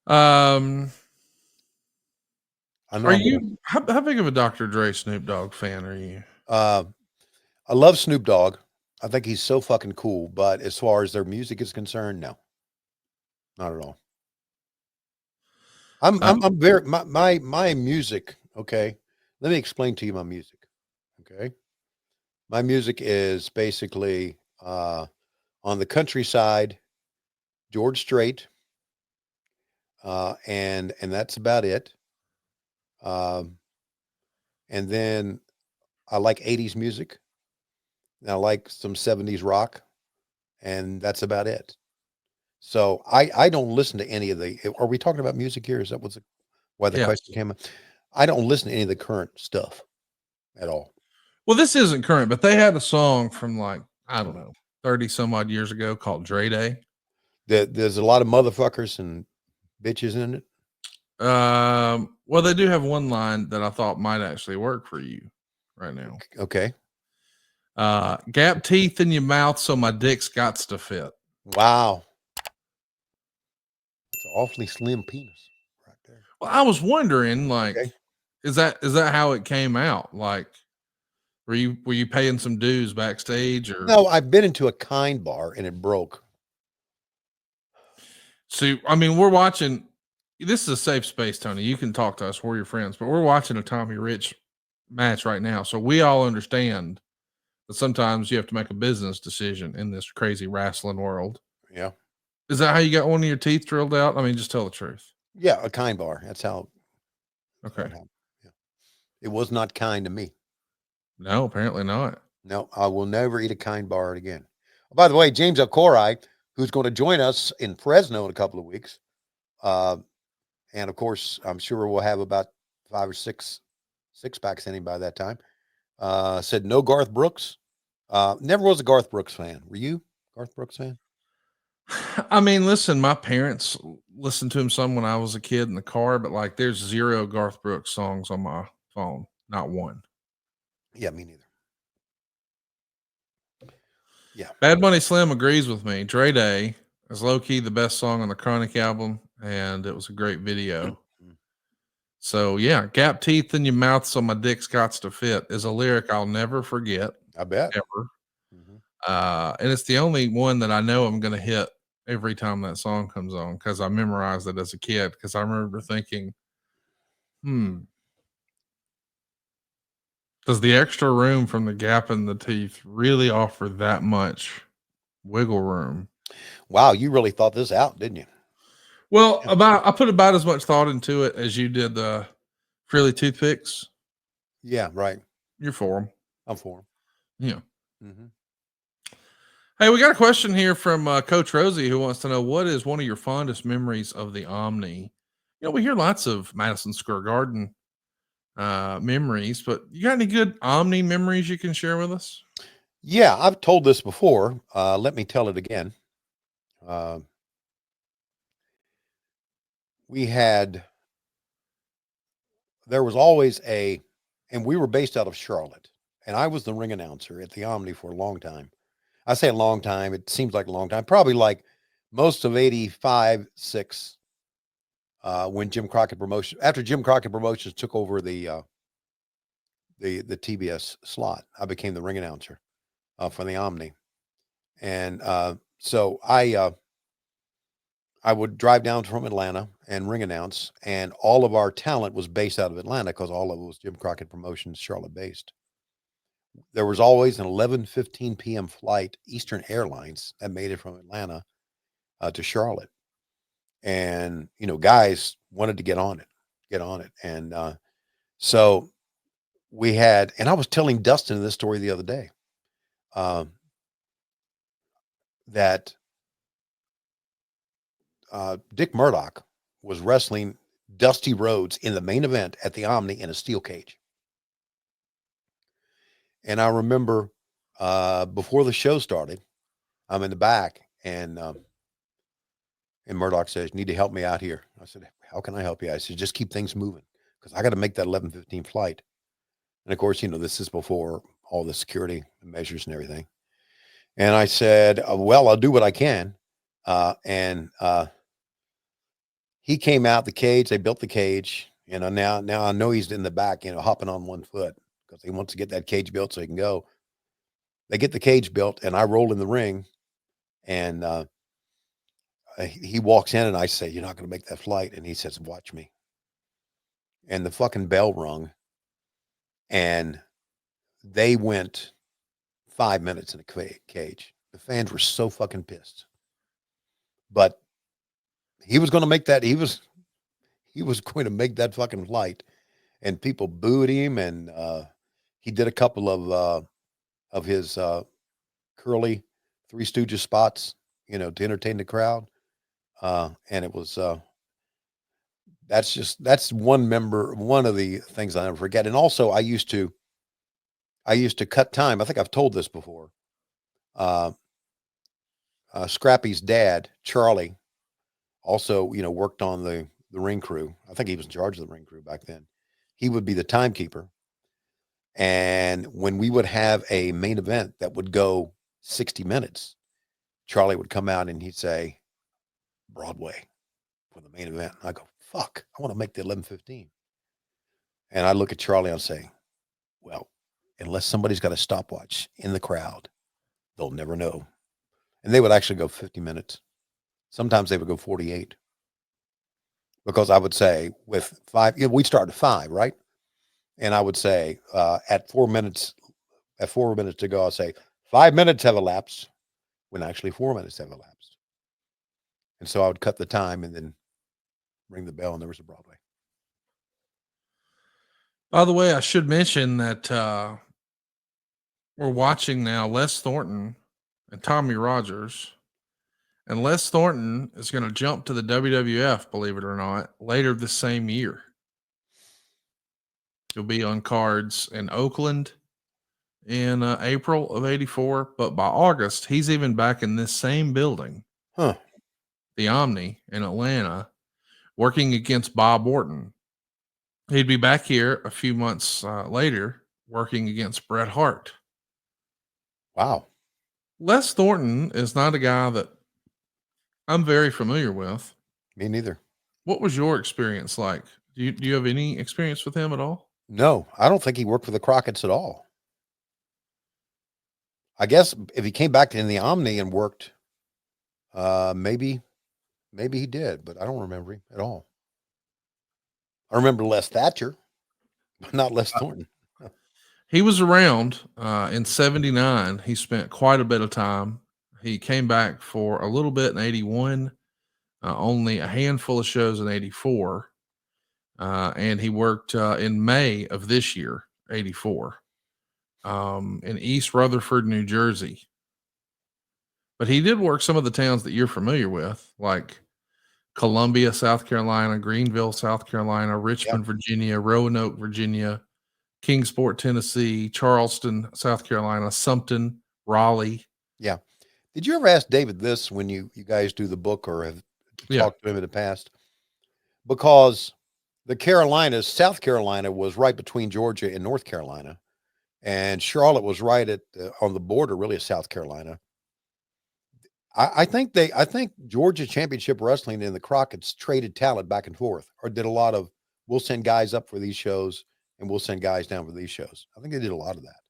Um, I know are I'm gonna. you how big of a Dr. Dre Snoop Dogg fan are you? Uh, I love Snoop Dogg. I think he's so fucking cool. But as far as their music is concerned, no, not at all. I'm very my music. Okay, let me explain to you my music. Okay, my music is basically on the countryside, George Strait, and that's about it. Um, and then I like '80s music. And I like some '70s rock, and that's about it. So I don't listen to any of the. Are we talking about music here? Is that why the Yes. question came up? I don't listen to any of the current stuff at all. Well, this isn't current, but they had a song from like, I don't know, 30 some odd years ago called Dre Day. There's a lot of motherfuckers and bitches in it. Well, they do have one line that I thought might actually work for you right now. Okay. Gap teeth in your mouth so my dick's gots to fit. Wow. It's an awfully slim penis right there. Well, I was wondering, like, Okay. is that how it came out? Like, were you paying some dues backstage or No, I've been into a kind bar and it broke. so I mean we're watching this is a safe space, Tony. You can talk to us, we're your friends, but we're watching a Tommy Rich match right now. So we all understand that sometimes you have to make a business decision in this crazy wrestling world. Yeah. Is that how you got one of your teeth drilled out? I mean, just tell the truth. Yeah, a kind bar. That's how Okay. it happened. Yeah. It was not kind to me. No, apparently not. No, I will never eat a kind bar again. By the way, James Alcorai, who's going to join us in Fresno in a couple of weeks, uh, and of course, I'm sure we'll have about 5 or 6 packs in him by that time. Said no Garth Brooks. Never was a Garth Brooks fan. Were you Garth Brooks fan? I mean, listen, my parents listened to him some when I was a kid in the car, but like there's zero Garth Brooks songs on my phone. Not one. Yeah, me neither. Yeah. Bad Bunny Slim agrees with me. Dre Day is low key the best song on the Chronic album, and it was a great video. So yeah, gap teeth in your mouth so my dick's gots to fit is a lyric I'll never forget I bet. ever. Mm-hmm. And it's the only one that I know I'm going to hit every time that song comes on because I memorized it as a kid. Because I remember thinking, does the extra room from the gap in the teeth really offer that much wiggle room? Wow, you really thought this out, didn't you? Well, I put about as much thought into it as you did the Frilly toothpicks. Yeah, right. You're for them. I'm for Yeah. him. Mm-hmm. Hey, we got a question here from Coach Rosie who wants to know what is one of your fondest memories of the Omni? You know, we hear lots of Madison Square Garden memories, but you got any good Omni memories you can share with us? Yeah, I've told this before. Let me tell it again. Uh, we had, there was always and we were based out of Charlotte, and I was the ring announcer at the Omni for a long time. I say a long time, it seems like a long time, probably like most of 85, 6, when Jim Crockett Promotions, after Jim Crockett Promotions took over the TBS slot, I became the ring announcer for the Omni. And so I would drive down from Atlanta and ring announce, and all of our talent was based out of Atlanta because all of it was Jim Crockett Promotions, Charlotte based. There was always an 11:15 p.m. flight, Eastern Airlines, that made it from Atlanta to Charlotte, and guys wanted to get on it, and so we had. And I was telling Dustin this story the other day, um, that Dick Murdoch was wrestling Dusty Rhodes in the main event at the Omni in a steel cage. And I remember before the show started, I'm in the back, and Murdoch says, "You need to help me out here." I said, "How can I help you?" I said, "Just keep things moving because I got to make that 11:15 flight." And of course, this is before all the security measures and everything. And I said, "Well, I'll do what I can." And he came out the cage. They built the cage. You know, now I know he's in the back, you know, hopping on one foot because he wants to get that cage built so he can go. They get the cage built, and I roll in the ring, and he walks in, and I say, "You're not going to make that flight," and he says, "Watch me." And the fucking bell rung, and they went 5 minutes in the cage. The fans were so fucking pissed, but he was going to make that. He was going to make that fucking flight, and people booed him, and he did a couple of his curly Three Stooges spots, you know, to entertain the crowd. And it was that's one of the things I never forget. And also, I used to cut time. I think I've told this before. Scrappy's dad, Charlie, also, you know, worked on the ring crew. I think he was in charge of the ring crew back then. He would be the timekeeper. And when we would have a main event that would go 60 minutes, Charlie would come out and he'd say, Broadway for the main event. And I go, fuck, I want to make the 11:15. And I look at Charlie and I say, well, unless somebody's got a stopwatch in the crowd, they'll never know. And they would actually go 50 minutes. Sometimes they would go 48. Because I would say with 5, you know, we start at 5, right? And I would say at 4 minutes to go, I'll say 5 minutes have elapsed when actually 4 minutes have elapsed. And so I would cut the time and then ring the bell, and there was a Broadway. By the way, I should mention that we're watching now Les Thornton and Tommy Rogers. And Les Thornton is going to jump to the WWF, believe it or not, later this same year. He'll be on cards in Oakland in April of '84. But by August, he's even back in this same building, the Omni in Atlanta, working against Bob Orton. He'd be back here a few months later working against Bret Hart. Wow. Les Thornton is not a guy that I'm very familiar with. Me neither. What was your experience like? Do you have any experience with him at all? No, I don't think he worked for the Crockett's at all. I guess if he came back in the Omni and worked, maybe he did, but I don't remember him at all. I remember Les Thatcher, but not Les Thornton. He was around in '79. He spent quite a bit of time. He came back for a little bit in '81, only a handful of shows in '84. And he worked in May of this year, '84, in East Rutherford, New Jersey. But he did work some of the towns that you're familiar with, like Columbia, South Carolina, Greenville, South Carolina, Richmond, Virginia, Roanoke, Virginia, Kingsport, Tennessee, Charleston, South Carolina, Sumter, Raleigh. Yeah. Did you ever ask David this when you guys do the book or have talked to him in the past? Because the Carolinas, South Carolina was right between Georgia and North Carolina, and Charlotte was right at on the border, really, of South Carolina. I think Georgia Championship Wrestling and the Crockett's traded talent back and forth, or did a lot of, we'll send guys up for these shows and we'll send guys down for these shows. I think they did a lot of that.